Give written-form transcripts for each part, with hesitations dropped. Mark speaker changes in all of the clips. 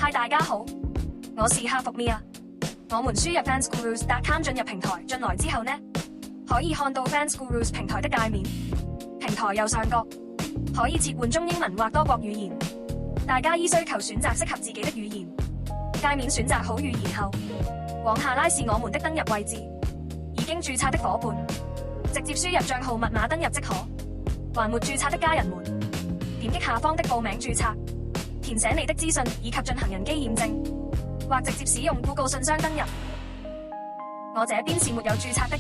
Speaker 1: 嗨，大家好，我是客服 Mia。我們輸入 fansgurus.com 進入平台，進來之後呢，可以看到 fansgurus 平台的界面。平台右上角可以切換中英文或多國語言，大家依需求選擇適合自己的語言。界面選擇好語言後，往下拉是我們的登入位置。已經註冊的夥伴，直接輸入帳號密碼登入即可。還沒註冊的家人們，點擊下方的報名註冊，填寫你的資訊以及進行人機驗證，或直接使用 Google 信箱登入。我這邊是沒有註冊的，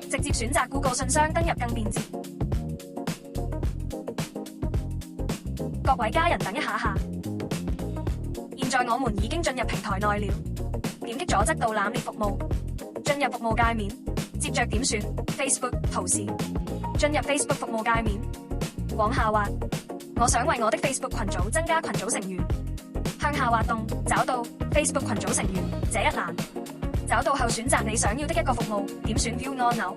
Speaker 1: 直接選擇 Google 信箱登入更便捷。各位家人等一下下，現在我們已經進入平台內了。點擊左側導覽列服務，進入服務界面，接着點選 Facebook 圖示，進入 Facebook 服務界面，往下滑。我想為我的 Facebook 群組增加群組成員，向下滑動，找到 Facebook 群組成員這一欄，找到後選擇你想要的一個服務，點選 View 按鈕，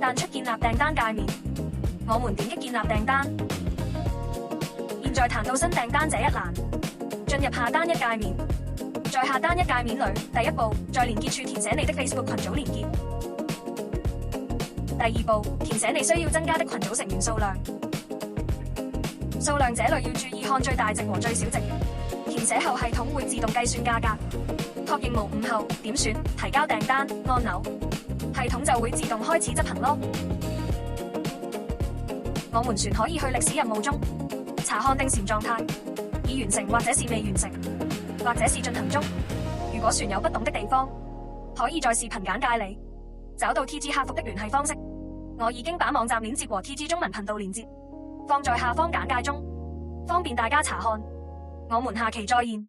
Speaker 1: 彈出建立訂單界面。我們點擊建立訂單，現在彈到新訂單這一欄，進入下單一界面。在下單一界面裏，第一步在連結處填寫你的 Facebook 群組連結。第二步，填寫你需要增加的群組成員數量。數量這裏要注意看最大值和最小值。填寫後系統會自動計算價格。確認無誤後，點選提交訂單按鈕，系統就會自動開始執行咯。我們船可以去歷史任務中查看定潛狀態，已完成或者是未完成，或者是進行中。如果船有不懂的地方，可以在視頻簡介裏找到 TG 客服的聯繫方式。我已經把網站鏈接和 TG 中文頻道連接放在下方簡介中，方便大家查看。我們下期再見。